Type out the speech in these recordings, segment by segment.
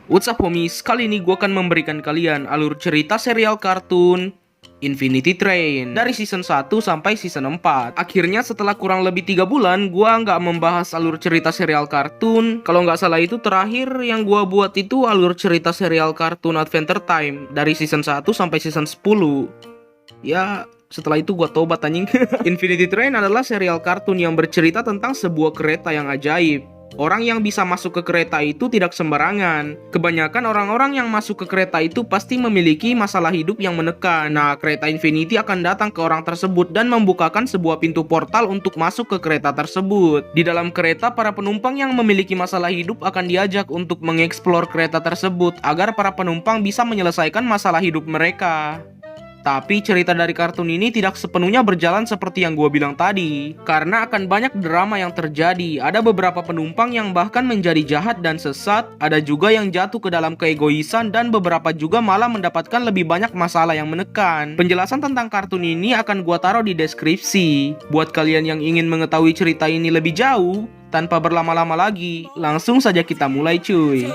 What's up homies, kali ini gue akan memberikan kalian alur cerita serial kartun Infinity Train dari season 1 sampai season 4. Akhirnya setelah kurang lebih 3 bulan gue nggak membahas alur cerita serial kartun. Kalau nggak salah itu terakhir yang gue buat itu alur cerita serial kartun Adventure Time dari season 1 sampai season 10. Ya, setelah itu gue tobat anjing. Infinity Train adalah serial kartun yang bercerita tentang sebuah kereta yang ajaib. Orang yang bisa masuk ke kereta itu tidak sembarangan. Kebanyakan orang-orang yang masuk ke kereta itu pasti memiliki masalah hidup yang menekan. Nah, kereta Infinity akan datang ke orang tersebut dan membukakan sebuah pintu portal untuk masuk ke kereta tersebut. Di dalam kereta, para penumpang yang memiliki masalah hidup akan diajak untuk mengeksplor kereta tersebut agar para penumpang bisa menyelesaikan masalah hidup mereka. Tapi cerita dari kartun ini tidak sepenuhnya berjalan seperti yang gue bilang tadi. Karena akan banyak drama yang terjadi. Ada beberapa penumpang yang bahkan menjadi jahat dan sesat. Ada juga yang jatuh ke dalam keegoisan. Dan beberapa juga malah mendapatkan lebih banyak masalah yang menekan. Penjelasan tentang kartun ini akan gue taruh di deskripsi. Buat kalian yang ingin mengetahui cerita ini lebih jauh, tanpa berlama-lama lagi, langsung saja kita mulai cuy.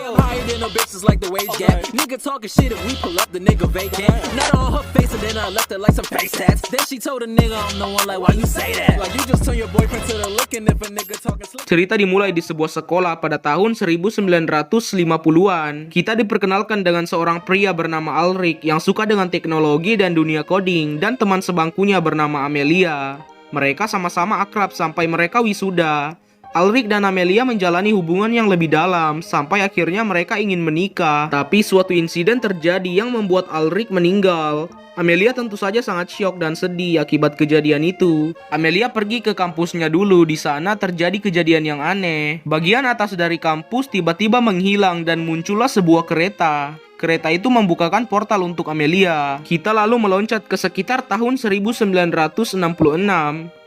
Cerita dimulai di sebuah sekolah pada tahun 1950-an. Kita diperkenalkan dengan seorang pria bernama Alrik yang suka dengan teknologi dan dunia coding, dan teman sebangkunya bernama Amelia. Mereka sama-sama akrab sampai mereka wisuda. Alrik dan Amelia menjalani hubungan yang lebih dalam sampai akhirnya mereka ingin menikah. Tapi suatu insiden terjadi yang membuat Alrik meninggal. Amelia tentu saja sangat syok dan sedih akibat kejadian itu. Amelia pergi ke kampusnya dulu. Di sana terjadi kejadian yang aneh. Bagian atas dari kampus tiba-tiba menghilang dan muncullah sebuah kereta. Kereta itu membukakan portal untuk Amelia. Kita lalu meloncat ke sekitar tahun 1966.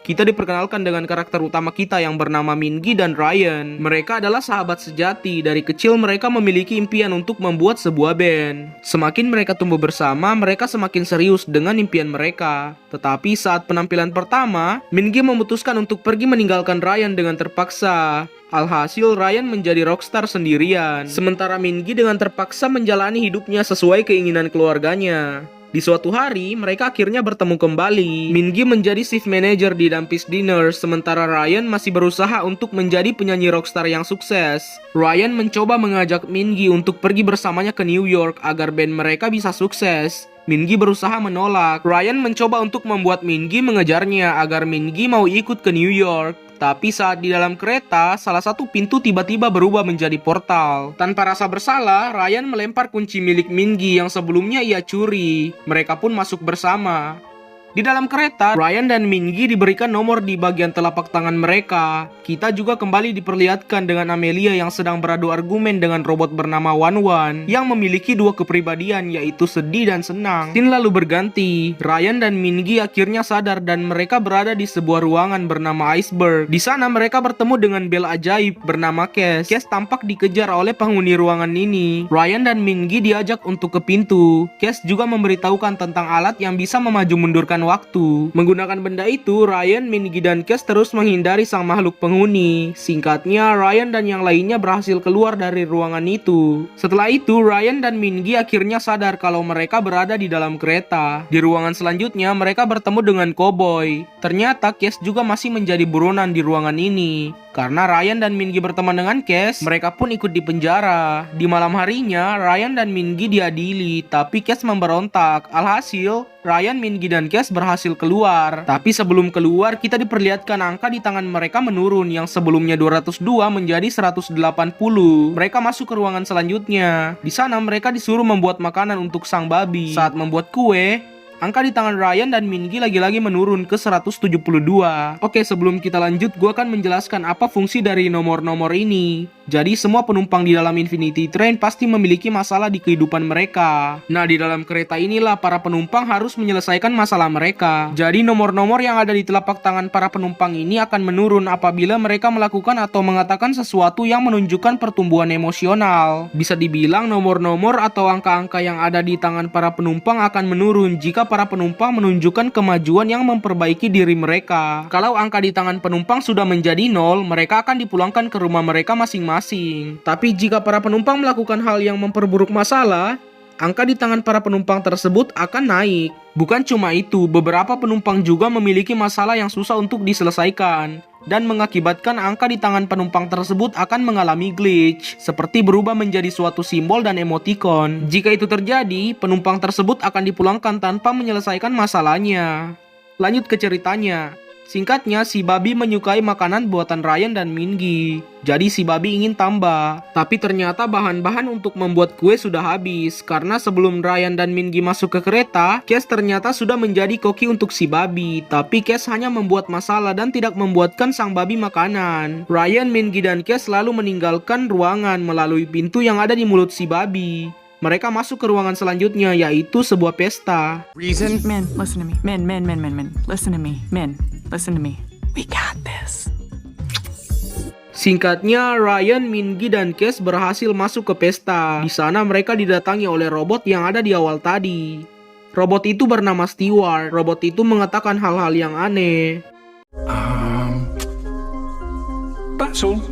Kita diperkenalkan dengan karakter utama kita yang bernama Mingi dan Ryan. Mereka adalah sahabat sejati. Dari kecil mereka memiliki impian untuk membuat sebuah band. Semakin mereka tumbuh bersama, mereka semakin serius dengan impian mereka. Tetapi saat penampilan pertama, Mingi memutuskan untuk pergi meninggalkan Ryan dengan terpaksa. Alhasil Ryan menjadi rockstar sendirian. Sementara Mingi dengan terpaksa menjalani hidupnya sesuai keinginan keluarganya. Di suatu hari, mereka akhirnya bertemu kembali. Mingi menjadi shift manager di Dampis Dinner, sementara Ryan masih berusaha untuk menjadi penyanyi rockstar yang sukses. Ryan mencoba mengajak Mingi untuk pergi bersamanya ke New York agar band mereka bisa sukses. Mingi berusaha menolak. Ryan mencoba untuk membuat Mingi mengejarnya agar Mingi mau ikut ke New York. Tapi saat di dalam kereta, salah satu pintu tiba-tiba berubah menjadi portal. Tanpa rasa bersalah, Ryan melempar kunci milik Mingi yang sebelumnya ia curi. Mereka pun masuk bersama. Di dalam kereta, Ryan dan Mingi diberikan nomor di bagian telapak tangan mereka. Kita juga kembali diperlihatkan dengan Amelia yang sedang beradu argumen dengan robot bernama Wan yang memiliki dua kepribadian, yaitu sedih dan senang. Scene lalu berganti. Ryan dan Mingi akhirnya sadar dan mereka berada di sebuah ruangan bernama Iceberg. Di sana mereka bertemu dengan bel ajaib bernama Cass. Cass tampak dikejar oleh penghuni ruangan ini. Ryan dan Mingi diajak untuk ke pintu. Cass juga memberitahukan tentang alat yang bisa memaju mundurkan waktu. Menggunakan benda itu, Ryan, Mingi, dan Cass terus menghindari sang makhluk penghuni. Singkatnya, Ryan dan yang lainnya berhasil keluar dari ruangan itu. Setelah itu, Ryan dan Mingi akhirnya sadar kalau mereka berada di dalam kereta. Di ruangan selanjutnya, mereka bertemu dengan Cowboy. Ternyata Cass juga masih menjadi buronan di ruangan ini. Karena Ryan dan Mingi berteman dengan Cass, mereka pun ikut di penjara. Di malam harinya, Ryan dan Mingi diadili, tapi Cass memberontak. Alhasil, Ryan, Mingi, dan Cass berhasil keluar. Tapi sebelum keluar, kita diperlihatkan angka di tangan mereka menurun, yang sebelumnya 202 menjadi 180. Mereka masuk ke ruangan selanjutnya. Di sana mereka disuruh membuat makanan untuk sang babi. Saat membuat kue, angka di tangan Ryan dan Mingi lagi-lagi menurun ke 172. Oke, sebelum kita lanjut, gue akan menjelaskan apa fungsi dari nomor-nomor ini. Jadi semua penumpang di dalam Infinity Train pasti memiliki masalah di kehidupan mereka. Nah, di dalam kereta inilah para penumpang harus menyelesaikan masalah mereka. Jadi nomor-nomor yang ada di telapak tangan para penumpang ini akan menurun apabila mereka melakukan atau mengatakan sesuatu yang menunjukkan pertumbuhan emosional. Bisa dibilang nomor-nomor atau angka-angka yang ada di tangan para penumpang akan menurun jika para penumpang menunjukkan kemajuan yang memperbaiki diri mereka. Kalau angka di tangan penumpang sudah menjadi 0, mereka akan dipulangkan ke rumah mereka masing-masing. masing-masing. Tapi jika para penumpang melakukan hal yang memperburuk masalah, angka di tangan para penumpang tersebut akan naik. Bukan cuma itu, beberapa penumpang juga memiliki masalah yang susah untuk diselesaikan dan mengakibatkan angka di tangan penumpang tersebut akan mengalami glitch, seperti berubah menjadi suatu simbol dan emoticon. Jika itu terjadi, penumpang tersebut akan dipulangkan tanpa menyelesaikan masalahnya. Lanjut ke ceritanya. Singkatnya, si babi menyukai makanan buatan Ryan dan Mingi. Jadi si babi ingin tambah. Tapi ternyata bahan-bahan untuk membuat kue sudah habis. Karena sebelum Ryan dan Mingi masuk ke kereta, Cash ternyata sudah menjadi koki untuk si babi. Tapi Cash hanya membuat masalah dan tidak membuatkan sang babi makanan. Ryan, Mingi, dan Cash lalu meninggalkan ruangan melalui pintu yang ada di mulut si babi. Mereka masuk ke ruangan selanjutnya, yaitu sebuah pesta. Reason? Men, listen to me. Men. Listen to me. Men, listen to me. We got this. Singkatnya, Ryan, Mingi, dan Cash berhasil masuk ke pesta. Di sana mereka didatangi oleh robot yang ada di awal tadi. Robot itu bernama Stewart. Robot itu mengatakan hal-hal yang aneh. That's all.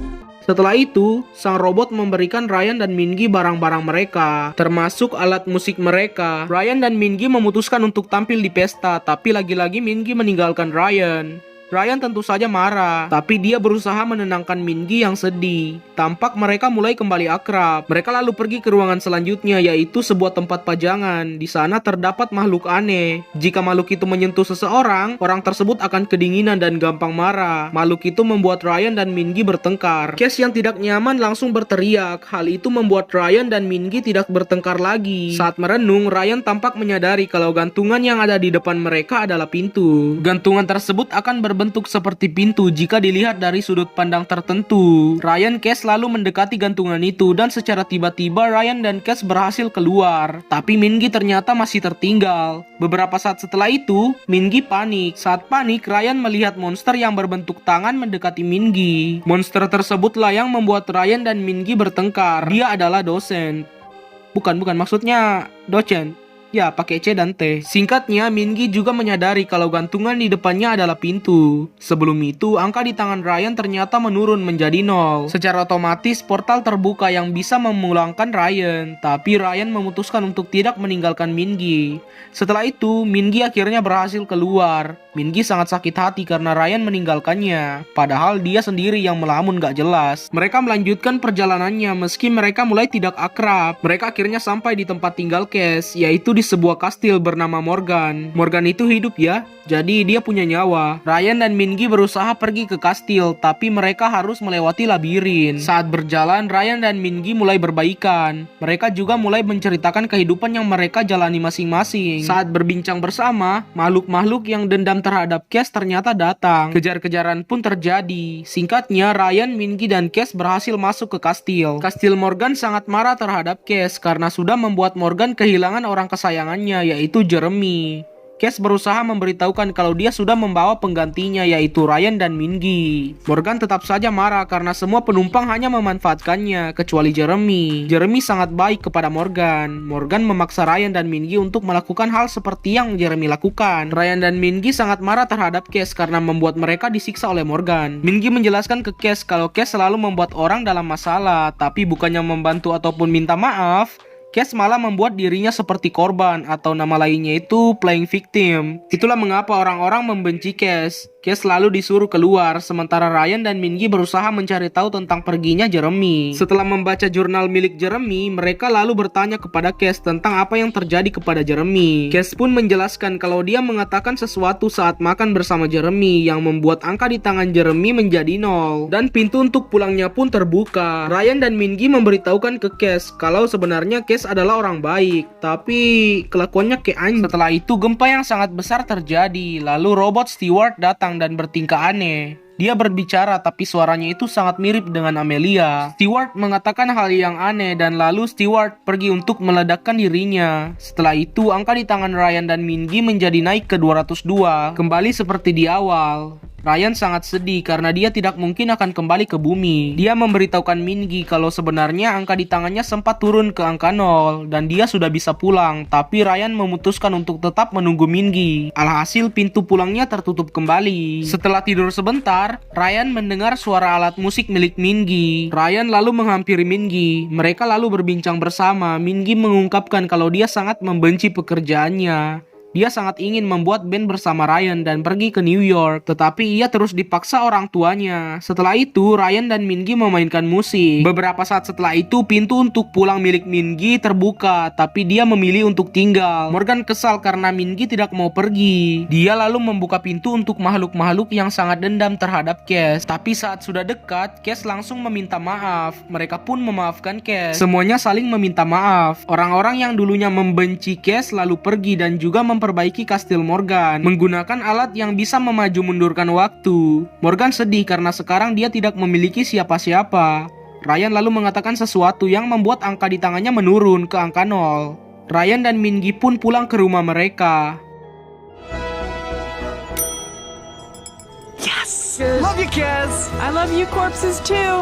Setelah itu, sang robot memberikan Ryan dan Mingi barang-barang mereka, termasuk alat musik mereka. Ryan dan Mingi memutuskan untuk tampil di pesta, tapi lagi-lagi Mingi meninggalkan Ryan. Ryan tentu saja marah, tapi dia berusaha menenangkan Mingi yang sedih. Tampak mereka mulai kembali akrab. Mereka lalu pergi ke ruangan selanjutnya, yaitu sebuah tempat pajangan. Di sana terdapat makhluk aneh. Jika makhluk itu menyentuh seseorang, orang tersebut akan kedinginan dan gampang marah. Makhluk itu membuat Ryan dan Mingi bertengkar. Cash yang tidak nyaman langsung berteriak. Hal itu membuat Ryan dan Mingi tidak bertengkar lagi. Saat merenung, Ryan tampak menyadari kalau gantungan yang ada di depan mereka adalah pintu. Gantungan tersebut akan berbentuk seperti pintu jika dilihat dari sudut pandang tertentu. Ryan, Cash lalu mendekati gantungan itu dan secara tiba-tiba Ryan dan Cash berhasil keluar. Tapi Mingi ternyata masih tertinggal. Beberapa saat setelah itu, Mingi panik. Saat panik, Ryan melihat monster yang berbentuk tangan mendekati Mingi. Monster tersebutlah yang membuat Ryan dan Mingi bertengkar. Dia adalah dosen. Bukan, maksudnya dosen. Ya, pakai C dan T. Singkatnya, Mingi juga menyadari kalau gantungan di depannya adalah pintu. Sebelum itu, angka di tangan Ryan ternyata menurun menjadi 0. Secara otomatis, portal terbuka yang bisa memulangkan Ryan. Tapi Ryan memutuskan untuk tidak meninggalkan Mingi. Setelah itu, Mingi akhirnya berhasil keluar. Mingi sangat sakit hati karena Ryan meninggalkannya. Padahal dia sendiri yang melamun gak jelas. Mereka melanjutkan perjalanannya meski mereka mulai tidak akrab. Mereka akhirnya sampai di tempat tinggal Cash, yaitu di sebuah kastil bernama Morgan. Morgan itu hidup ya, jadi dia punya nyawa. Ryan dan Mingi berusaha pergi ke kastil, tapi mereka harus melewati labirin. Saat berjalan, Ryan dan Mingi mulai berbaikan. Mereka juga mulai menceritakan kehidupan yang mereka jalani masing-masing. Saat berbincang bersama, makhluk-makhluk yang dendam terhadap Cash ternyata datang. Kejar-kejaran pun terjadi. Singkatnya, Ryan, Mingi, dan Cash berhasil masuk ke kastil. Kastil Morgan sangat marah terhadap Cash karena sudah membuat Morgan kehilangan orang kesayangannya, yaitu Jeremy. Cash berusaha memberitahukan kalau dia sudah membawa penggantinya, yaitu Ryan dan Mingi. Morgan tetap saja marah karena semua penumpang hanya memanfaatkannya, kecuali Jeremy. Jeremy sangat baik kepada Morgan. Morgan memaksa Ryan dan Mingi untuk melakukan hal seperti yang Jeremy lakukan. Ryan dan Mingi sangat marah terhadap Cash karena membuat mereka disiksa oleh Morgan. Mingi menjelaskan ke Cash kalau Cash selalu membuat orang dalam masalah, tapi bukannya membantu ataupun minta maaf, Cash malah membuat dirinya seperti korban, atau nama lainnya itu playing victim. Itulah mengapa orang-orang membenci Cash. Cash lalu disuruh keluar, sementara Ryan dan Mingi berusaha mencari tahu tentang perginya Jeremy. Setelah membaca jurnal milik Jeremy, mereka lalu bertanya kepada Cash tentang apa yang terjadi kepada Jeremy. Cash pun menjelaskan kalau dia mengatakan sesuatu saat makan bersama Jeremy yang membuat angka di tangan Jeremy menjadi 0. Dan pintu untuk pulangnya pun terbuka. Ryan dan Mingi memberitahukan ke Cash kalau sebenarnya Cash adalah orang baik, tapi kelakuannya kayak anjing. Setelah itu, gempa yang sangat besar terjadi. Lalu robot Stewart datang dan bertingkah aneh. Dia berbicara tapi suaranya itu sangat mirip dengan Amelia. Stewart mengatakan hal yang aneh dan lalu Stewart pergi untuk meledakkan dirinya. Setelah itu, angka di tangan Ryan dan Mingi menjadi naik ke 202, kembali seperti di awal. Ryan sangat sedih karena dia tidak mungkin akan kembali ke bumi. Dia memberitahukan Mingi kalau sebenarnya angka di tangannya sempat turun ke angka 0 dan dia sudah bisa pulang, tapi Ryan memutuskan untuk tetap menunggu Mingi. Alhasil pintu pulangnya tertutup kembali. Setelah tidur sebentar, Ryan mendengar suara alat musik milik Mingi. Ryan lalu menghampiri Mingi. Mereka lalu berbincang bersama. Mingi mengungkapkan kalau dia sangat membenci pekerjaannya. Dia sangat ingin membuat band bersama Ryan dan pergi ke New York, tetapi ia terus dipaksa orang tuanya. Setelah itu, Ryan dan Mingi memainkan musik. Beberapa saat setelah itu, pintu untuk pulang milik Mingi terbuka, tapi dia memilih untuk tinggal. Morgan kesal karena Mingi tidak mau pergi. Dia lalu membuka pintu untuk makhluk-makhluk yang sangat dendam terhadap Cass. Tapi saat sudah dekat, Cass langsung meminta maaf. Mereka pun memaafkan Cass. Semuanya saling meminta maaf. Orang-orang yang dulunya membenci Cass lalu pergi dan juga memperbaiki kastil Morgan menggunakan alat yang bisa memaju mundurkan waktu. Morgan sedih karena sekarang dia tidak memiliki siapa-siapa. Ryan lalu mengatakan sesuatu yang membuat angka di tangannya menurun ke angka 0. Ryan dan Mingi pun pulang ke rumah mereka. Yes! Love you, Kaz! I love you, corpses, too!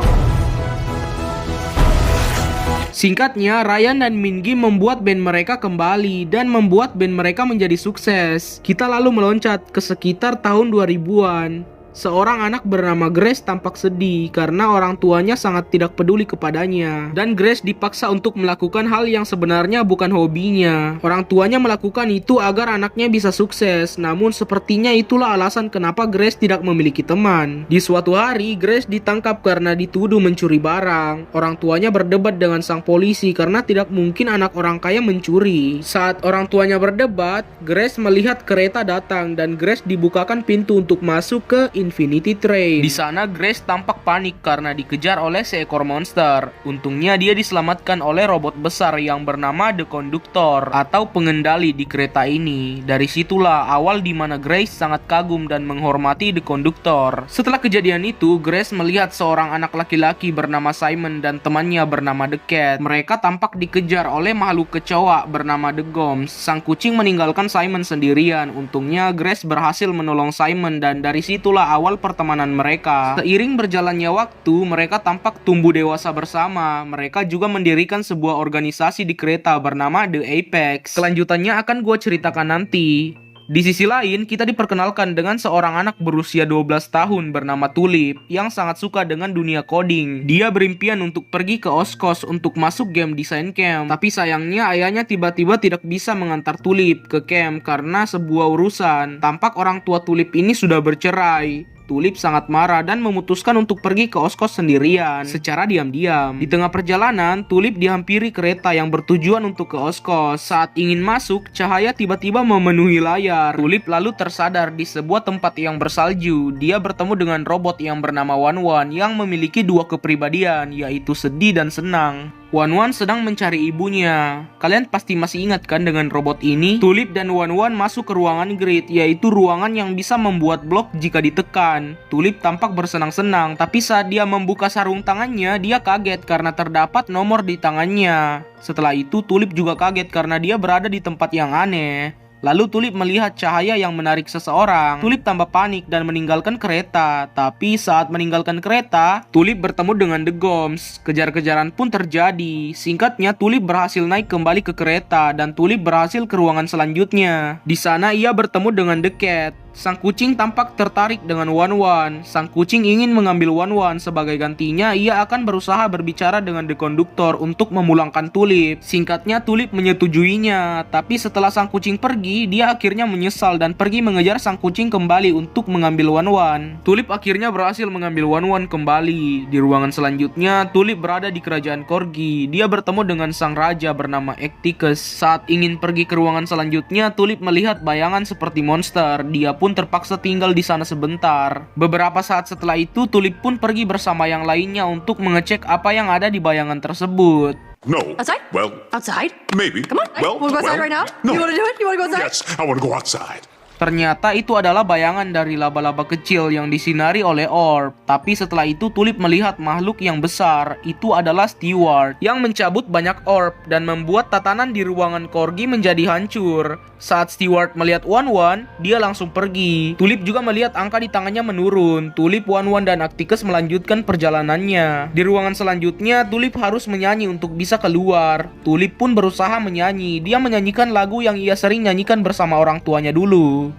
Singkatnya, Ryan dan Mingi membuat band mereka kembali dan membuat band mereka menjadi sukses. Kita lalu meloncat ke sekitar tahun 2000-an. Seorang anak bernama Grace tampak sedih karena orang tuanya sangat tidak peduli kepadanya. Dan Grace dipaksa untuk melakukan hal yang sebenarnya bukan hobinya. Orang tuanya melakukan itu agar anaknya bisa sukses. Namun sepertinya itulah alasan kenapa Grace tidak memiliki teman. Di suatu hari, Grace ditangkap karena dituduh mencuri barang. Orang tuanya berdebat dengan sang polisi karena tidak mungkin anak orang kaya mencuri. Saat orang tuanya berdebat, Grace melihat kereta datang dan Grace dibukakan pintu untuk masuk ke Infinity Train. Di sana Grace tampak panik karena dikejar oleh seekor monster. Untungnya dia diselamatkan oleh robot besar yang bernama The Conductor atau pengendali di kereta ini. Dari situlah awal di mana Grace sangat kagum dan menghormati The Conductor. Setelah kejadian itu, Grace melihat seorang anak laki-laki bernama Simon dan temannya bernama The Cat. Mereka tampak dikejar oleh makhluk kecoa bernama The Goms. Sang kucing meninggalkan Simon sendirian. Untungnya Grace berhasil menolong Simon dan dari situlah awal pertemanan mereka. Seiring berjalannya waktu, mereka tampak tumbuh dewasa bersama. Mereka juga mendirikan sebuah organisasi di kereta bernama The Apex. Kelanjutannya akan gue ceritakan nanti. Di sisi lain, kita diperkenalkan dengan seorang anak berusia 12 tahun bernama Tulip yang sangat suka dengan dunia coding. Dia berimpian untuk pergi ke Oskos untuk masuk game design camp. Tapi sayangnya ayahnya tiba-tiba tidak bisa mengantar Tulip ke camp karena sebuah urusan. Tampak orang tua Tulip ini sudah bercerai. Tulip sangat marah dan memutuskan untuk pergi ke Oskos sendirian secara diam-diam. Di tengah perjalanan, Tulip dihampiri kereta yang bertujuan untuk ke Oskos. Saat ingin masuk, cahaya tiba-tiba memenuhi layar. Tulip lalu tersadar di sebuah tempat yang bersalju. Dia bertemu dengan robot yang bernama Wan-Wan yang memiliki dua kepribadian, yaitu sedih dan senang. Wan-Wan sedang mencari ibunya. Kalian pasti masih ingat kan dengan robot ini? Tulip dan Wan-Wan masuk ke ruangan grid, yaitu ruangan yang bisa membuat blok jika ditekan. Tulip tampak bersenang-senang, tapi saat dia membuka sarung tangannya, dia kaget karena terdapat nomor di tangannya. Setelah itu, Tulip juga kaget karena dia berada di tempat yang aneh. Lalu Tulip melihat cahaya yang menarik seseorang. Tulip tambah panik dan meninggalkan kereta. Tapi saat meninggalkan kereta, Tulip bertemu dengan The Goms. Kejar-kejaran pun terjadi. Singkatnya, Tulip berhasil naik kembali ke kereta dan Tulip berhasil ke ruangan selanjutnya. Di sana ia bertemu dengan The Cat. Sang kucing tampak tertarik dengan Wan-Wan. Sang kucing ingin mengambil Wan-Wan. Sebagai gantinya, ia akan berusaha berbicara dengan The Conductor untuk memulangkan Tulip. Singkatnya, Tulip menyetujuinya. Tapi setelah sang kucing pergi, dia akhirnya menyesal dan pergi mengejar sang kucing kembali untuk mengambil Wan-Wan. Tulip akhirnya berhasil mengambil Wan-Wan kembali. Di ruangan selanjutnya, Tulip berada di kerajaan Corgi. Dia bertemu dengan sang raja bernama Ecticus. Saat ingin pergi ke ruangan selanjutnya, Tulip melihat bayangan seperti monster. Dia pun terpaksa tinggal di sana sebentar. Beberapa saat setelah itu, Tulip pun pergi bersama yang lainnya untuk mengecek apa yang ada di bayangan tersebut. No. Outside? Well, Outside? maybe. Come on. Well, Wanna go outside right now? No. You wanna do it? You wanna go outside? Yes, I want to go outside. Ternyata itu adalah bayangan dari laba-laba kecil yang disinari oleh orb. Tapi setelah itu Tulip melihat makhluk yang besar. Itu adalah Steward yang mencabut banyak orb dan membuat tatanan di ruangan Corgi menjadi hancur. Saat Stewart melihat Wan-Wan, dia langsung pergi. Tulip juga melihat angka di tangannya menurun. Tulip, Wan-Wan, dan Acticus melanjutkan perjalanannya. Di ruangan selanjutnya, Tulip harus menyanyi untuk bisa keluar. Tulip pun berusaha menyanyi. Dia menyanyikan lagu yang ia sering nyanyikan bersama orang tuanya dulu.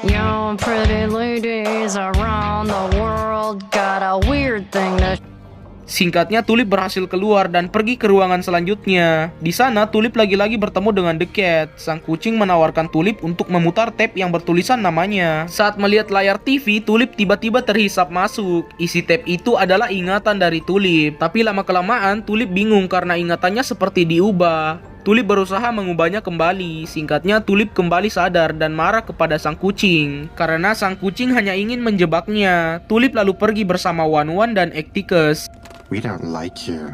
Young pretty ladies around the world got a weird thing to. Singkatnya, Tulip berhasil keluar dan pergi ke ruangan selanjutnya. Di sana, Tulip lagi-lagi bertemu dengan The Cat. Sang kucing menawarkan Tulip untuk memutar tape yang bertulisan namanya. Saat melihat layar TV, Tulip tiba-tiba terhisap masuk. Isi tape itu adalah ingatan dari Tulip. Tapi lama-kelamaan, Tulip bingung karena ingatannya seperti diubah. Tulip berusaha mengubahnya kembali. Singkatnya, Tulip kembali sadar dan marah kepada sang kucing. Karena sang kucing hanya ingin menjebaknya. Tulip lalu pergi bersama Wan-Wan dan Acticus. We don't like you.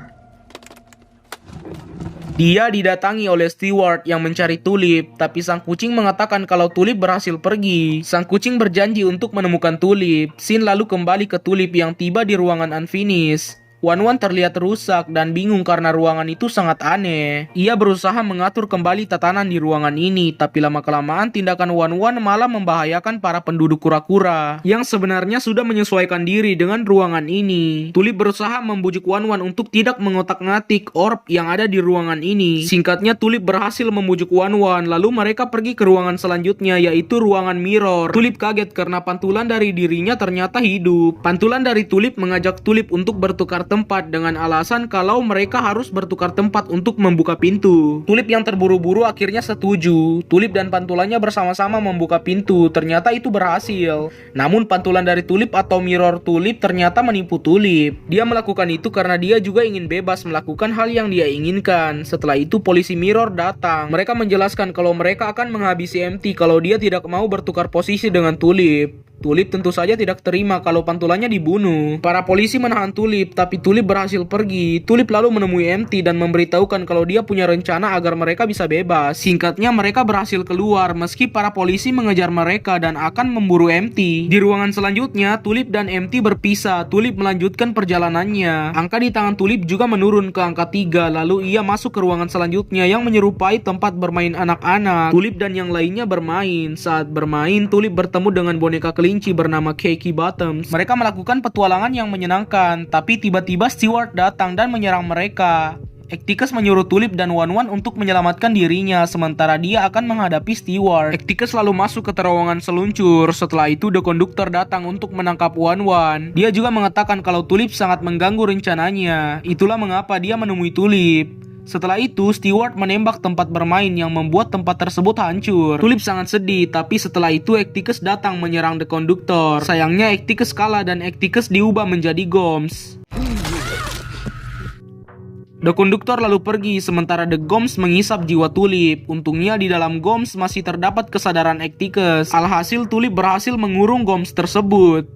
Dia didatangi oleh Stewart yang mencari Tulip, tapi sang kucing mengatakan kalau Tulip berhasil pergi. Sang kucing berjanji untuk menemukan Tulip. Sin lalu kembali ke Tulip yang tiba di ruangan Unfinished. Wan-Wan terlihat rusak dan bingung karena ruangan itu sangat aneh. Ia berusaha mengatur kembali tatanan di ruangan ini, tapi lama-kelamaan tindakan Wan-Wan malah membahayakan para penduduk kura-kura yang sebenarnya sudah menyesuaikan diri dengan ruangan ini. Tulip berusaha membujuk Wan-Wan untuk tidak mengotak-ngatik orb yang ada di ruangan ini. Singkatnya, Tulip berhasil membujuk Wan-Wan, lalu mereka pergi ke ruangan selanjutnya, yaitu ruangan mirror. Tulip kaget karena pantulan dari dirinya ternyata hidup. Pantulan dari Tulip mengajak Tulip untuk bertukar tempat dengan alasan kalau mereka harus bertukar tempat untuk membuka pintu. Tulip yang terburu-buru akhirnya setuju. Tulip dan pantulannya bersama-sama membuka pintu. Ternyata itu berhasil. Namun pantulan dari Tulip atau mirror Tulip ternyata menipu Tulip. Dia melakukan itu karena dia juga ingin bebas melakukan hal yang dia inginkan. Setelah itu polisi mirror datang. Mereka menjelaskan kalau mereka akan menghabisi MT kalau dia tidak mau bertukar posisi dengan Tulip. Tulip tentu saja tidak terima kalau pantulannya dibunuh. Para polisi menahan Tulip, tapi Tulip berhasil pergi. Tulip lalu menemui MT dan memberitahukan kalau dia punya rencana agar mereka bisa bebas. Singkatnya, mereka berhasil keluar meski para polisi mengejar mereka dan akan memburu MT. Di ruangan selanjutnya, Tulip dan MT berpisah. Tulip melanjutkan perjalanannya. Angka di tangan Tulip juga menurun ke angka 3, lalu ia masuk ke ruangan selanjutnya yang menyerupai tempat bermain anak-anak. Tulip dan yang lainnya bermain. Saat bermain, Tulip bertemu dengan boneka kelinci bernama Cakey Bottoms. Mereka melakukan petualangan yang menyenangkan, tapi tiba-tiba Stewart datang dan menyerang mereka. Acticus menyuruh Tulip dan Wan-Wan untuk menyelamatkan dirinya, sementara dia akan menghadapi Stewart. Acticus lalu masuk ke terowongan seluncur. Setelah itu, The Conductor datang untuk menangkap Wan-Wan. Dia juga mengatakan kalau Tulip sangat mengganggu rencananya. Itulah mengapa dia menemui Tulip. Setelah itu, Stewart menembak tempat bermain yang membuat tempat tersebut hancur. Tulip sangat sedih, tapi setelah itu Acticus datang menyerang The Conductor. Sayangnya Acticus kalah dan Acticus diubah menjadi Goms. The Conductor lalu pergi, sementara The Goms menghisap jiwa Tulip. Untungnya di dalam Goms masih terdapat kesadaran Acticus. Alhasil Tulip berhasil mengurung Goms tersebut.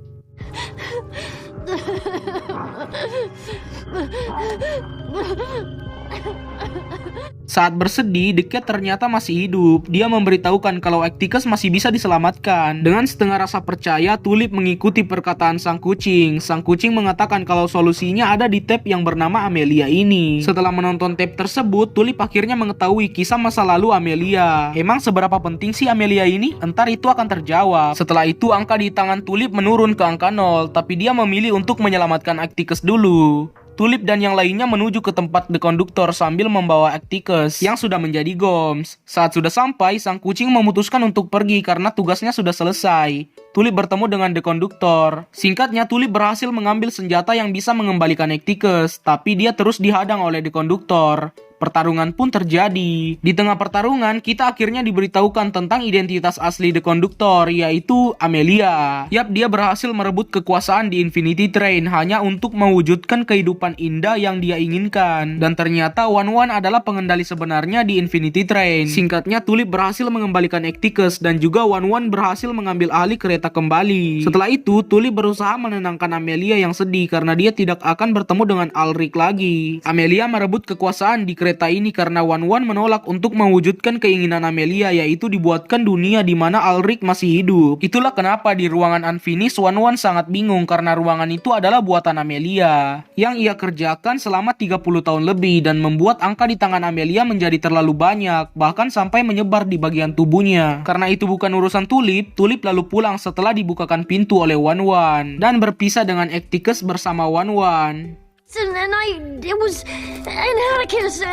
Saat bersedih, The Cat ternyata masih hidup. Dia memberitahukan kalau Acticus masih bisa diselamatkan. Dengan setengah rasa percaya, Tulip mengikuti perkataan sang kucing. Sang kucing mengatakan kalau solusinya ada di tape yang bernama Amelia ini. Setelah menonton tape tersebut, Tulip akhirnya mengetahui kisah masa lalu Amelia. Emang seberapa penting sih Amelia ini? Entar itu akan terjawab. Setelah itu, angka di tangan Tulip menurun ke angka 0, tapi dia memilih untuk menyelamatkan Acticus dulu. Tulip dan yang lainnya menuju ke tempat The Conductor sambil membawa Acticus yang sudah menjadi Goms. Saat sudah sampai, sang kucing memutuskan untuk pergi karena tugasnya sudah selesai. Tulip bertemu dengan The Conductor. Singkatnya, Tulip berhasil mengambil senjata yang bisa mengembalikan Acticus, tapi dia terus dihadang oleh The Conductor. Pertarungan pun terjadi. Di tengah pertarungan, kita akhirnya diberitahukan tentang identitas asli The Conductor, yaitu Amelia. Yap, dia berhasil merebut kekuasaan di Infinity Train hanya untuk mewujudkan kehidupan indah yang dia inginkan. Dan ternyata Wan-Wan adalah pengendali sebenarnya di Infinity Train. Singkatnya, Tulip berhasil mengembalikan Acticus dan juga Wan-Wan berhasil mengambil alih kereta kembali. Setelah itu, Tulip berusaha menenangkan Amelia yang sedih karena dia tidak akan bertemu dengan Ulrich lagi. Amelia merebut kekuasaan di kereta kereta ini karena Wan-Wan menolak untuk mewujudkan keinginan Amelia, yaitu dibuatkan dunia di mana Ulrich masih hidup. Itulah kenapa di ruangan unfinished Wan-Wan sangat bingung karena ruangan itu adalah buatan Amelia yang ia kerjakan selama 30 tahun lebih dan membuat angka di tangan Amelia menjadi terlalu banyak, bahkan sampai menyebar di bagian tubuhnya. Karena itu bukan urusan Tulip, Tulip lalu pulang setelah dibukakan pintu oleh Wan-Wan dan berpisah dengan Ecticus bersama Wan-Wan. And it was an Atticus,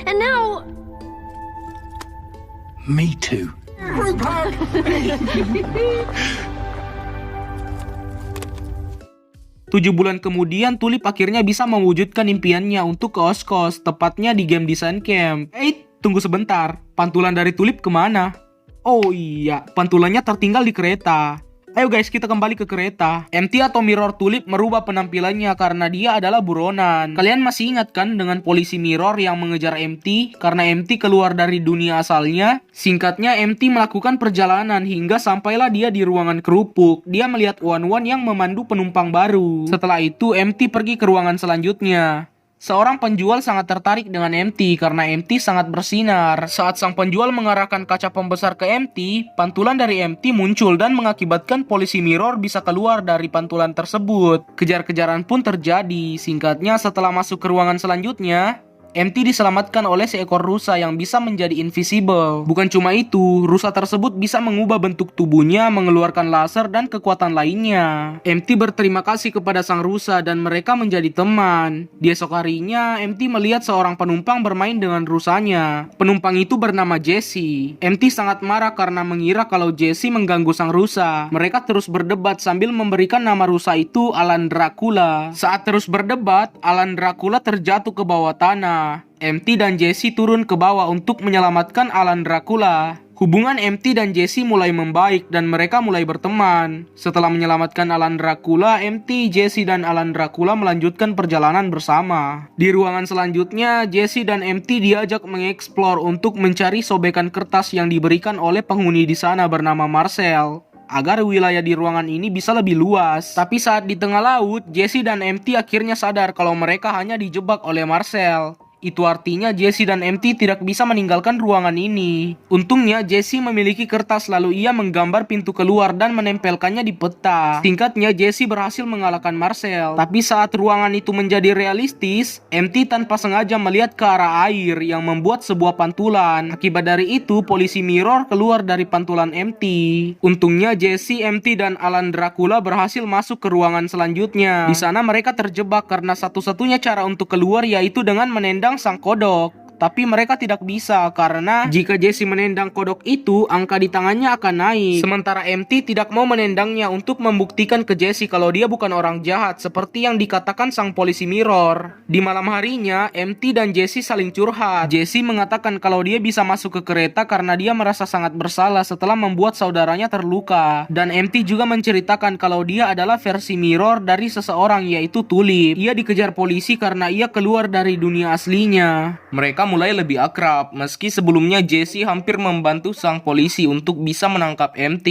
and now. Me too. 7 bulan kemudian, Tulip akhirnya bisa mewujudkan impiannya untuk ke Oshkosh, tepatnya di Game Design Camp. Tunggu sebentar, pantulan dari Tulip kemana? Oh iya, pantulannya tertinggal di kereta. Ayo guys, kita kembali ke kereta. MT atau Mirror Tulip merubah penampilannya karena dia adalah buronan. Kalian masih ingat kan dengan polisi Mirror yang mengejar MT karena MT keluar dari dunia asalnya? Singkatnya, MT melakukan perjalanan hingga sampailah dia di ruangan kerupuk. Dia melihat Wan-Wan yang memandu penumpang baru. Setelah itu, MT pergi ke ruangan selanjutnya. Seorang penjual sangat tertarik dengan MT karena MT sangat bersinar. Saat sang penjual mengarahkan kaca pembesar ke MT, pantulan dari MT muncul dan mengakibatkan polisi Mirror bisa keluar dari pantulan tersebut. Kejar-kejaran pun terjadi. Singkatnya, setelah masuk ke ruangan selanjutnya, MT diselamatkan oleh seekor rusa yang bisa menjadi invisible. Bukan cuma itu, rusa tersebut bisa mengubah bentuk tubuhnya, mengeluarkan laser dan kekuatan lainnya. MT berterima kasih kepada sang rusa dan mereka menjadi teman. Di esok harinya, MT melihat seorang penumpang bermain dengan rusanya. Penumpang itu bernama Jesse. MT sangat marah karena mengira kalau Jesse mengganggu sang rusa. Mereka terus berdebat sambil memberikan nama rusa itu Alan Dracula. Saat terus berdebat, Alan Dracula terjatuh ke bawah tanah. MT dan Jesse turun ke bawah untuk menyelamatkan Alan Dracula. Hubungan MT dan Jesse mulai membaik dan mereka mulai berteman. Setelah menyelamatkan Alan Dracula, MT, Jesse, dan Alan Dracula melanjutkan perjalanan bersama. Di ruangan selanjutnya, Jesse dan MT diajak mengeksplor untuk mencari sobekan kertas yang diberikan oleh penghuni di sana bernama Marcel, agar wilayah di ruangan ini bisa lebih luas. Tapi saat di tengah laut, Jesse dan MT akhirnya sadar kalau mereka hanya dijebak oleh Marcel. Itu artinya Jesse dan MT tidak bisa meninggalkan ruangan ini. Untungnya Jesse memiliki kertas lalu ia menggambar pintu keluar dan menempelkannya di peta. Singkatnya, Jesse berhasil mengalahkan Marcel. Tapi saat ruangan itu menjadi realistis, MT tanpa sengaja melihat ke arah air yang membuat sebuah pantulan. Akibat dari itu, polisi Mirror keluar dari pantulan MT. Untungnya Jesse, MT, dan Alan Dracula berhasil masuk ke ruangan selanjutnya. Di sana mereka terjebak karena satu-satunya cara untuk keluar yaitu dengan menendang sang kodok. Tapi mereka tidak bisa karena jika Jesse menendang kodok itu, angka di tangannya akan naik. Sementara MT tidak mau menendangnya untuk membuktikan ke Jesse kalau dia bukan orang jahat seperti yang dikatakan sang polisi Mirror. Di malam harinya, MT dan Jesse saling curhat. Jesse mengatakan kalau dia bisa masuk ke kereta karena dia merasa sangat bersalah setelah membuat saudaranya terluka. Dan MT juga menceritakan kalau dia adalah versi Mirror dari seseorang yaitu Tulip. Ia dikejar polisi karena ia keluar dari dunia aslinya. Mereka mulai lebih akrab, meski sebelumnya Jesse hampir membantu sang polisi untuk bisa menangkap MT.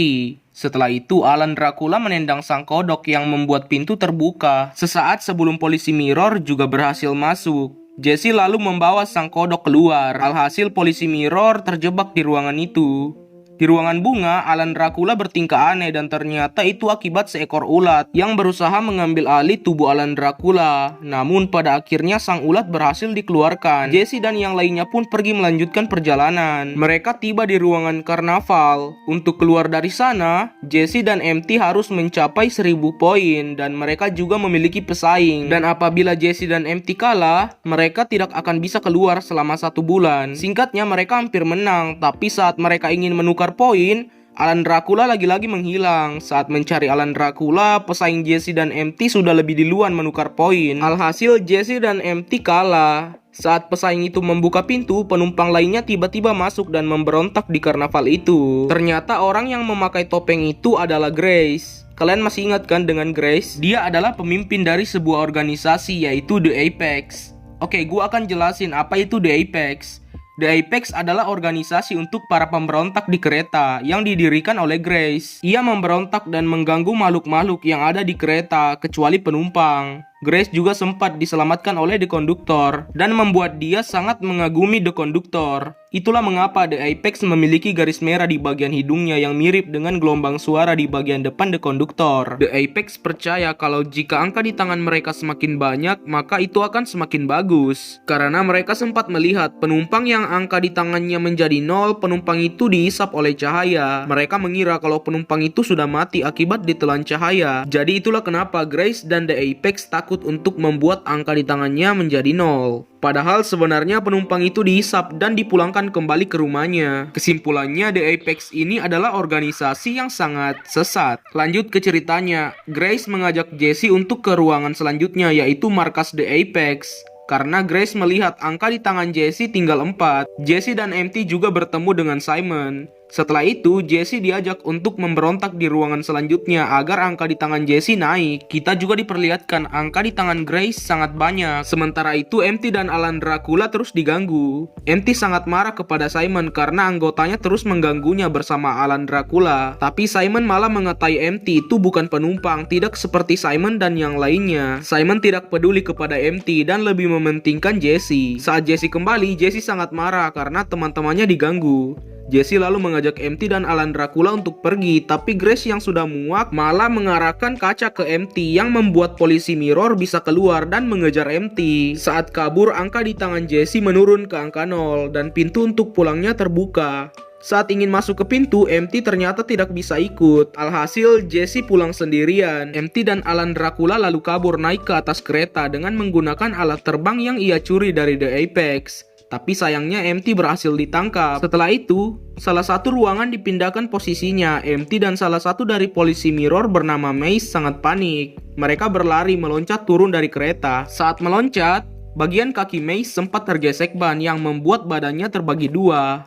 Setelah itu, Alan Dracula menendang sang kodok yang membuat pintu terbuka. Sesaat sebelum polisi Mirror juga berhasil masuk. Jesse lalu membawa sang kodok keluar. Alhasil polisi Mirror terjebak di ruangan itu. Di ruangan bunga, Alan Dracula bertingkah aneh dan ternyata itu akibat seekor ulat yang berusaha mengambil alih tubuh Alan Dracula. Namun pada akhirnya sang ulat berhasil dikeluarkan. Jesse dan yang lainnya pun pergi melanjutkan perjalanan. Mereka tiba di ruangan karnaval. Untuk keluar dari sana, Jesse dan MT harus mencapai 1000 poin dan mereka juga memiliki pesaing. Dan apabila Jesse dan MT kalah, mereka tidak akan bisa keluar selama 1 bulan. Singkatnya, mereka hampir menang, tapi saat mereka ingin menukar poin, Alan Dracula lagi-lagi menghilang. Saat mencari Alan Dracula, pesaing Jesse dan MT sudah lebih duluan menukar poin. Alhasil Jesse dan MT kalah. Saat pesaing itu membuka pintu, penumpang lainnya tiba-tiba masuk dan memberontak di karnaval itu. Ternyata orang yang memakai topeng itu adalah Grace. Kalian masih ingat kan dengan Grace? Dia adalah pemimpin dari sebuah organisasi yaitu The Apex. Oke, gua akan jelasin apa itu The Apex. The Apex adalah organisasi untuk para pemberontak di kereta yang didirikan oleh Grace. Ia memberontak dan mengganggu makhluk-makhluk yang ada di kereta kecuali penumpang. Grace juga sempat diselamatkan oleh The Conductor dan membuat dia sangat mengagumi The Conductor. Itulah mengapa The Apex memiliki garis merah di bagian hidungnya yang mirip dengan gelombang suara di bagian depan The Conductor. The Apex percaya kalau jika angka di tangan mereka semakin banyak, maka itu akan semakin bagus. Karena mereka sempat melihat penumpang yang angka di tangannya menjadi 0, penumpang itu dihisap oleh cahaya. Mereka mengira kalau penumpang itu sudah mati akibat ditelan cahaya. Jadi itulah kenapa Grace dan The Apex takut untuk membuat angka di tangannya menjadi 0. Padahal sebenarnya penumpang itu dihisap dan dipulangkan kembali ke rumahnya. Kesimpulannya, The Apex ini adalah organisasi yang sangat sesat. Lanjut ke ceritanya, Grace mengajak Jesse untuk ke ruangan selanjutnya, yaitu markas The Apex. Karena Grace melihat angka di tangan Jesse tinggal 4. Jesse dan MT juga bertemu dengan Simon. Setelah itu, Jesse diajak untuk memberontak di ruangan selanjutnya agar angka di tangan Jesse naik. Kita juga diperlihatkan angka di tangan Grace sangat banyak. Sementara itu, MT dan Alan Dracula terus diganggu. MT sangat marah kepada Simon karena anggotanya terus mengganggunya bersama Alan Dracula. Tapi Simon malah mengatai MT itu bukan penumpang, tidak seperti Simon dan yang lainnya. Simon tidak peduli kepada MT dan lebih mementingkan Jesse. Saat Jesse kembali, Jesse sangat marah karena teman-temannya diganggu. Jesse lalu mengajak MT dan Alan Dracula untuk pergi, tapi Grace yang sudah muak malah mengarahkan kaca ke MT yang membuat polisi Mirror bisa keluar dan mengejar MT. Saat kabur, angka di tangan Jesse menurun ke angka 0 dan pintu untuk pulangnya terbuka. Saat ingin masuk ke pintu, MT ternyata tidak bisa ikut. Alhasil, Jesse pulang sendirian. MT dan Alan Dracula lalu kabur naik ke atas kereta dengan menggunakan alat terbang yang ia curi dari The Apex. Tapi sayangnya MT berhasil ditangkap. Setelah itu, salah satu ruangan dipindahkan posisinya. MT dan salah satu dari polisi Mirror bernama Mace sangat panik. Mereka berlari meloncat turun dari kereta. Saat meloncat, bagian kaki Mace sempat tergesek ban yang membuat badannya terbagi 2.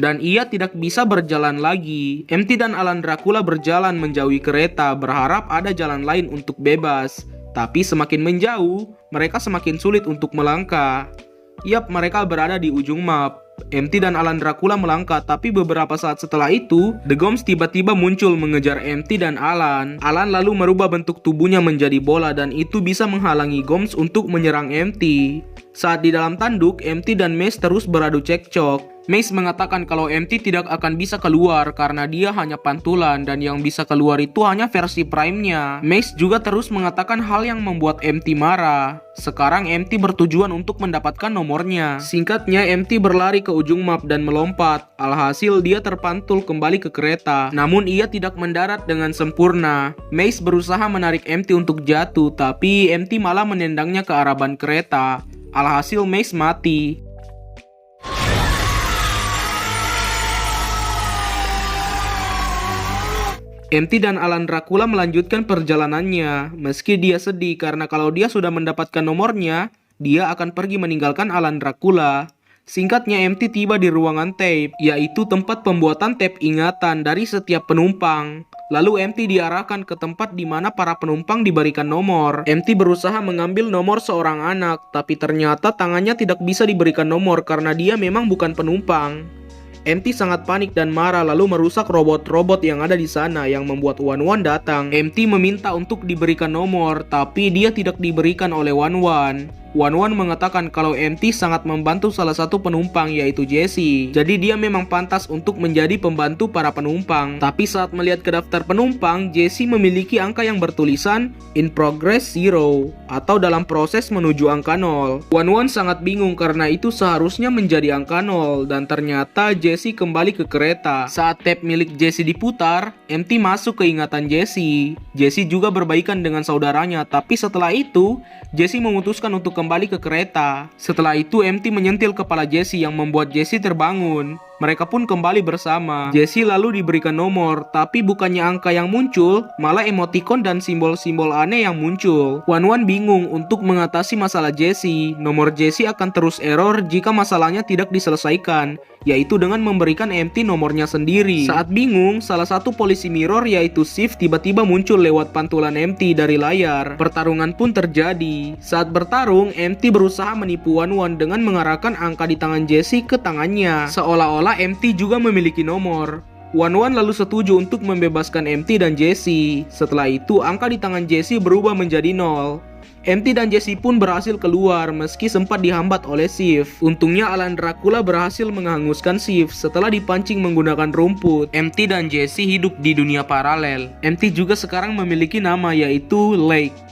Dan ia tidak bisa berjalan lagi. MT dan Alan Dracula berjalan menjauhi kereta, berharap ada jalan lain untuk bebas. Tapi semakin menjauh, mereka semakin sulit untuk melangkah. Yap, mereka berada di ujung map. MT dan Alan Dracula melangkah, tapi beberapa saat setelah itu, The Goms tiba-tiba muncul mengejar MT dan Alan. Alan lalu merubah bentuk tubuhnya menjadi bola dan itu bisa menghalangi Goms untuk menyerang MT. Saat di dalam tanduk, MT dan Mace terus beradu cekcok. Mace mengatakan kalau MT tidak akan bisa keluar karena dia hanya pantulan dan yang bisa keluar itu hanya versi prime-nya. Mace juga terus mengatakan hal yang membuat MT marah. Sekarang MT bertujuan untuk mendapatkan nomornya. Singkatnya, MT berlari ke ujung map dan melompat. Alhasil dia terpantul kembali ke kereta. Namun ia tidak mendarat dengan sempurna. Mace berusaha menarik MT untuk jatuh, tapi MT malah menendangnya ke arah ban kereta. Alhasil Mace mati. MT dan Alan Dracula melanjutkan perjalanannya, meski dia sedih karena kalau dia sudah mendapatkan nomornya, dia akan pergi meninggalkan Alan Dracula. Singkatnya, MT tiba di ruangan tape, yaitu tempat pembuatan tape ingatan dari setiap penumpang. Lalu MT diarahkan ke tempat di mana para penumpang diberikan nomor. MT berusaha mengambil nomor seorang anak, tapi ternyata tangannya tidak bisa diberikan nomor karena dia memang bukan penumpang. MT sangat panik dan marah lalu merusak robot-robot yang ada di sana yang membuat Wan-Wan datang. MT meminta untuk diberikan nomor, tapi dia tidak diberikan oleh Wan-Wan. Wan-Wan mengatakan kalau MT sangat membantu salah satu penumpang yaitu Jesse. Jadi dia memang pantas untuk menjadi pembantu para penumpang. Tapi saat melihat ke daftar penumpang, Jesse memiliki angka yang bertulisan In Progress 0 atau dalam proses menuju angka 0. Wan-Wan sangat bingung karena itu seharusnya menjadi angka 0 dan ternyata Jesse kembali ke kereta. Saat tape milik Jesse diputar, MT masuk ke ingatan Jesse. Jesse juga berbaikan dengan saudaranya, tapi setelah itu Jesse memutuskan untuk kembali ke kereta. Setelah itu MT menyentil kepala Jesse yang membuat Jesse terbangun. Mereka pun kembali bersama. Jessie lalu diberikan nomor, tapi bukannya angka yang muncul, malah emoticon dan simbol-simbol aneh yang muncul. Wan bingung untuk mengatasi masalah Jessie. Nomor Jessie akan terus error jika masalahnya tidak diselesaikan, yaitu dengan memberikan MT nomornya sendiri. Saat bingung, salah satu polisi mirror yaitu Shift tiba-tiba muncul lewat pantulan MT dari layar. Pertarungan pun terjadi. Saat bertarung, MT berusaha menipu Wan dengan mengarahkan angka di tangan Jessie ke tangannya, seolah-olah MT juga memiliki nomor. Wan lalu setuju untuk membebaskan MT dan Jessie. Setelah itu, angka di tangan Jessie berubah menjadi 0. MT dan Jessie pun berhasil keluar meski sempat dihambat oleh Shift. Untungnya Alan Dracula berhasil menghanguskan Shift setelah dipancing menggunakan rumput. MT dan Jessie hidup di dunia paralel. MT juga sekarang memiliki nama yaitu Lake.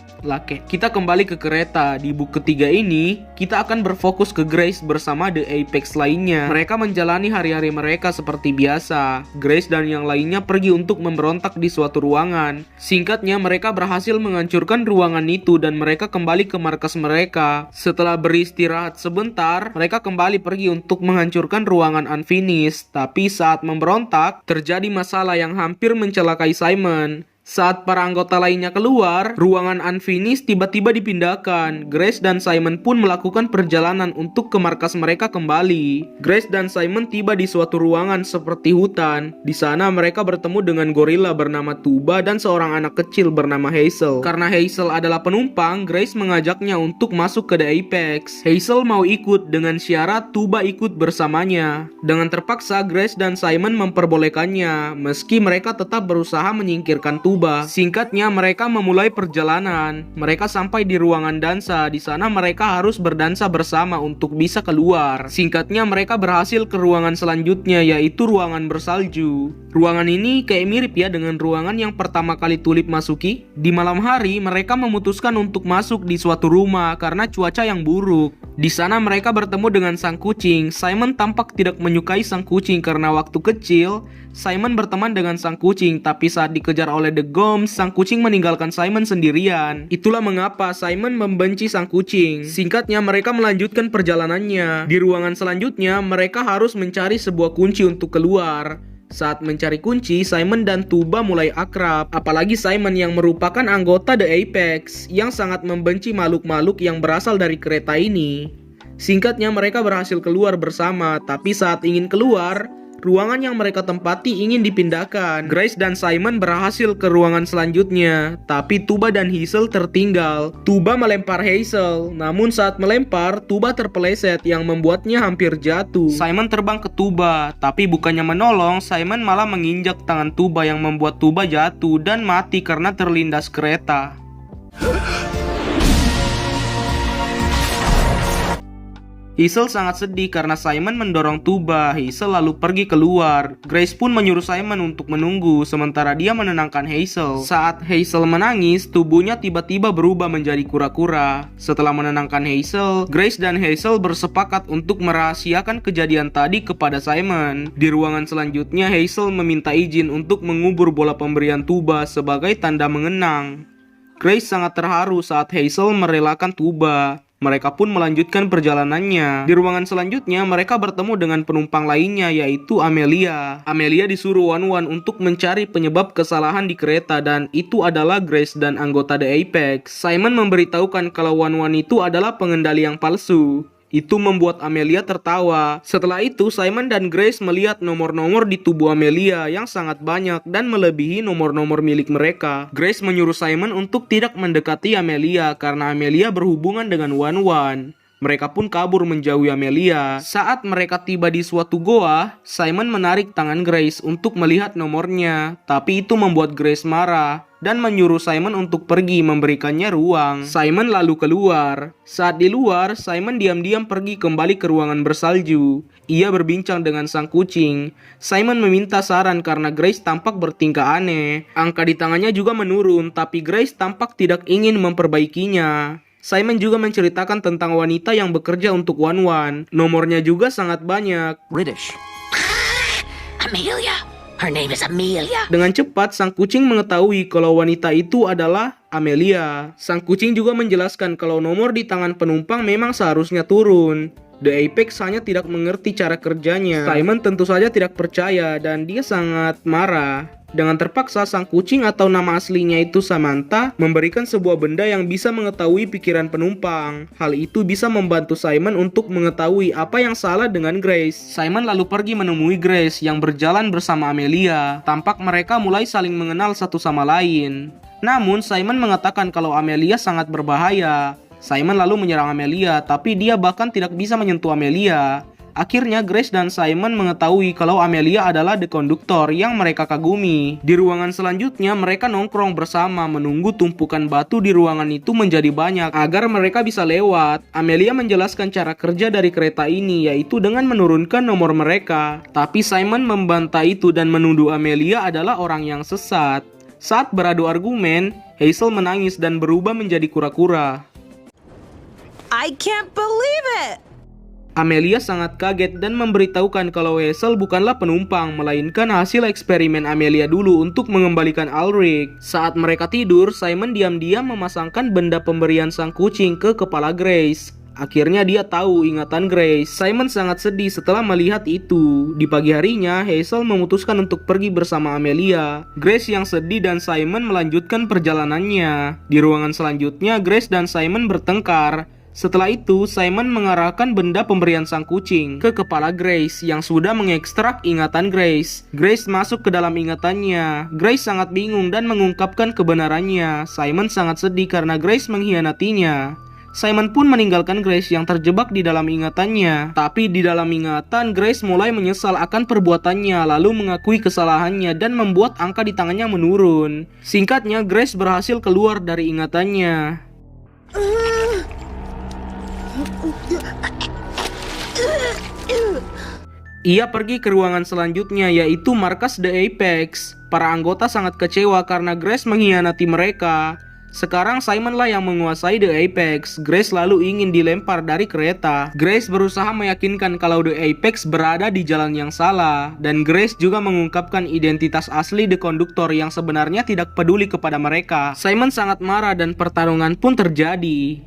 Kita kembali ke kereta. Di buku ketiga ini, kita akan berfokus ke Grace bersama The Apex lainnya. Mereka menjalani hari-hari mereka seperti biasa. Grace dan yang lainnya pergi untuk memberontak di suatu ruangan. Singkatnya, mereka berhasil menghancurkan ruangan itu dan mereka kembali ke markas mereka. Setelah beristirahat sebentar, mereka kembali pergi untuk menghancurkan ruangan Unfinished. Tapi saat memberontak, terjadi masalah yang hampir mencelakai Simon. Saat para anggota lainnya keluar, ruangan Unfinished tiba-tiba dipindahkan. Grace dan Simon pun melakukan perjalanan untuk ke markas mereka kembali. Grace dan Simon tiba di suatu ruangan seperti hutan. Di sana mereka bertemu dengan gorila bernama Tuba dan seorang anak kecil bernama Hazel. Karena Hazel adalah penumpang, Grace mengajaknya untuk masuk ke The Apex. Hazel mau ikut dengan syarat Tuba ikut bersamanya. Dengan terpaksa, Grace dan Simon memperbolehkannya, meski mereka tetap berusaha menyingkirkan Tuba. Singkatnya, mereka memulai perjalanan. Mereka sampai di ruangan dansa. Di sana mereka harus berdansa bersama untuk bisa keluar. Singkatnya, mereka berhasil ke ruangan selanjutnya, yaitu ruangan bersalju. Ruangan ini kayak mirip ya dengan ruangan yang pertama kali Tulip masuki. Di malam hari, mereka memutuskan untuk masuk di suatu rumah karena cuaca yang buruk. Di sana mereka bertemu dengan sang kucing. Simon tampak tidak menyukai sang kucing karena waktu kecil Simon berteman dengan sang kucing, tapi saat dikejar oleh The Goms, sang kucing meninggalkan Simon sendirian. Itulah mengapa Simon membenci sang kucing. Singkatnya, mereka melanjutkan perjalanannya. Di ruangan selanjutnya, mereka harus mencari sebuah kunci untuk keluar. Saat mencari kunci, Simon dan Tuba mulai akrab. Apalagi Simon yang merupakan anggota The Apex yang sangat membenci makhluk-makhluk yang berasal dari kereta ini. Singkatnya, mereka berhasil keluar bersama, tapi saat ingin keluar, ruangan yang mereka tempati ingin dipindahkan. Grace dan Simon berhasil ke ruangan selanjutnya, tapi Tuba dan Hazel tertinggal. Tuba melempar Hazel, namun saat melempar, Tuba terpeleset yang membuatnya hampir jatuh. Simon terbang ke Tuba, tapi bukannya menolong, Simon malah menginjak tangan Tuba yang membuat Tuba jatuh dan mati karena terlindas kereta. Hazel sangat sedih karena Simon mendorong Tuba. Hazel lalu pergi keluar. Grace pun menyuruh Simon untuk menunggu, sementara dia menenangkan Hazel. Saat Hazel menangis, tubuhnya tiba-tiba berubah menjadi kura-kura. Setelah menenangkan Hazel, Grace dan Hazel bersepakat untuk merahasiakan kejadian tadi kepada Simon. Di ruangan selanjutnya, Hazel meminta izin untuk mengubur bola pemberian Tuba sebagai tanda mengenang. Grace sangat terharu saat Hazel merelakan Tuba. Mereka pun melanjutkan perjalanannya. Di ruangan selanjutnya, mereka bertemu dengan penumpang lainnya, yaitu Amelia. Amelia disuruh Wan untuk mencari penyebab kesalahan di kereta, dan itu adalah Grace dan anggota The Apex. Simon memberitahukan kalau Wan itu adalah pengendali yang palsu. Itu membuat Amelia tertawa. Setelah itu, Simon dan Grace melihat nomor-nomor di tubuh Amelia yang sangat banyak dan melebihi nomor-nomor milik mereka. Grace menyuruh Simon untuk tidak mendekati Amelia karena Amelia berhubungan dengan Wan. Mereka pun kabur menjauhi Amelia. Saat mereka tiba di suatu goa, Simon menarik tangan Grace untuk melihat nomornya, tapi itu membuat Grace marah dan menyuruh Simon untuk pergi memberikannya ruang. Simon lalu keluar. Saat di luar, Simon diam-diam pergi kembali ke ruangan bersalju. Ia berbincang dengan sang kucing. Simon meminta saran karena Grace tampak bertingkah aneh. Angka di tangannya juga menurun, tapi Grace tampak tidak ingin memperbaikinya. Simon juga menceritakan tentang wanita yang bekerja untuk Wan. Nomornya juga sangat banyak. British. Amelia. Her name is Amelia. Dengan cepat, sang kucing mengetahui kalau wanita itu adalah Amelia. Sang kucing juga menjelaskan kalau nomor di tangan penumpang memang seharusnya turun. The Apex hanya tidak mengerti cara kerjanya. Simon tentu saja tidak percaya dan dia sangat marah. Dengan terpaksa, sang kucing atau nama aslinya itu Samantha memberikan sebuah benda yang bisa mengetahui pikiran penumpang. Hal itu bisa membantu Simon untuk mengetahui apa yang salah dengan Grace. Simon lalu pergi menemui Grace yang berjalan bersama Amelia. Tampak mereka mulai saling mengenal satu sama lain. Namun, Simon mengatakan kalau Amelia sangat berbahaya. Simon lalu menyerang Amelia, tapi dia bahkan tidak bisa menyentuh Amelia. Akhirnya Grace dan Simon mengetahui kalau Amelia adalah The Conductor yang mereka kagumi. Di ruangan selanjutnya mereka nongkrong bersama menunggu tumpukan batu di ruangan itu menjadi banyak agar mereka bisa lewat. Amelia menjelaskan cara kerja dari kereta ini yaitu dengan menurunkan nomor mereka. Tapi Simon membantah itu dan menuduh Amelia adalah orang yang sesat. Saat beradu argumen, Hazel menangis dan berubah menjadi kura-kura. I can't believe it! Amelia sangat kaget dan memberitahukan kalau Hazel bukanlah penumpang, melainkan hasil eksperimen Amelia dulu untuk mengembalikan Ulrich. Saat mereka tidur, Simon diam-diam memasangkan benda pemberian sang kucing ke kepala Grace. Akhirnya dia tahu ingatan Grace. Simon sangat sedih setelah melihat itu. Di pagi harinya, Hazel memutuskan untuk pergi bersama Amelia. Grace yang sedih dan Simon melanjutkan perjalanannya. Di ruangan selanjutnya, Grace dan Simon bertengkar. Setelah itu, Simon mengarahkan benda pemberian sang kucing ke kepala Grace yang sudah mengekstrak ingatan Grace. Grace masuk ke dalam ingatannya. Grace sangat bingung dan mengungkapkan kebenarannya. Simon sangat sedih karena Grace mengkhianatinya. Simon pun meninggalkan Grace yang terjebak di dalam ingatannya. Tapi di dalam ingatan, Grace mulai menyesal akan perbuatannya, lalu mengakui kesalahannya dan membuat angka di tangannya menurun. Singkatnya, Grace berhasil keluar dari ingatannya. Ia pergi ke ruangan selanjutnya, yaitu markas The Apex. Para anggota sangat kecewa karena Grace mengkhianati mereka. Sekarang Simon lah yang menguasai The Apex. Grace lalu ingin dilempar dari kereta. Grace berusaha meyakinkan kalau The Apex berada di jalan yang salah. Dan Grace juga mengungkapkan identitas asli The Conductor yang sebenarnya tidak peduli kepada mereka. Simon sangat marah dan pertarungan pun terjadi.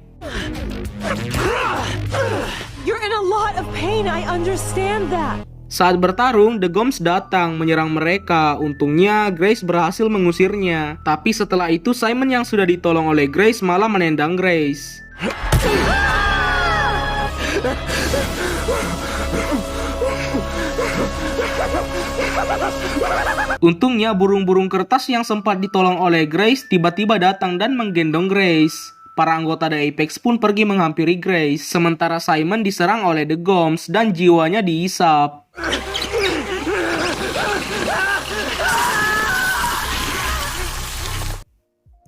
You're in a lot of pain, I understand that. Saat bertarung, The Goms datang menyerang mereka. Untungnya, Grace berhasil mengusirnya. Tapi setelah itu, Simon yang sudah ditolong oleh Grace malah menendang Grace. Untungnya, burung-burung kertas yang sempat ditolong oleh Grace tiba-tiba datang dan menggendong Grace. Para anggota The Apex pun pergi menghampiri Grace, sementara Simon diserang oleh The Goms dan jiwanya dihisap.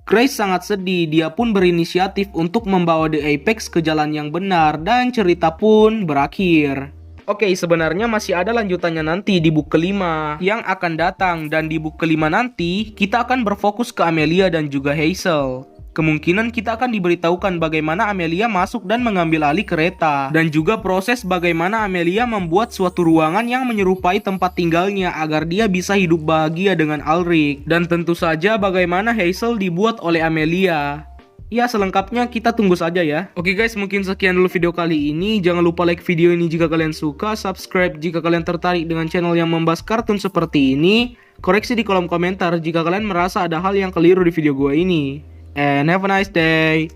Grace sangat sedih, dia pun berinisiatif untuk membawa The Apex ke jalan yang benar dan cerita pun berakhir. Oke, sebenarnya masih ada lanjutannya nanti di book kelima yang akan datang, dan di book kelima nanti kita akan berfokus ke Amelia dan juga Hazel. Kemungkinan kita akan diberitahukan bagaimana Amelia masuk dan mengambil alih kereta, dan juga proses bagaimana Amelia membuat suatu ruangan yang menyerupai tempat tinggalnya agar dia bisa hidup bahagia dengan Ulrich, dan tentu saja bagaimana Hazel dibuat oleh Amelia. Ya, selengkapnya kita tunggu saja ya. Oke guys, mungkin sekian dulu video kali ini. Jangan lupa like video ini jika kalian suka, subscribe jika kalian tertarik dengan channel yang membahas kartun seperti ini, koreksi di kolom komentar jika kalian merasa ada hal yang keliru di video gua ini. And have a nice day.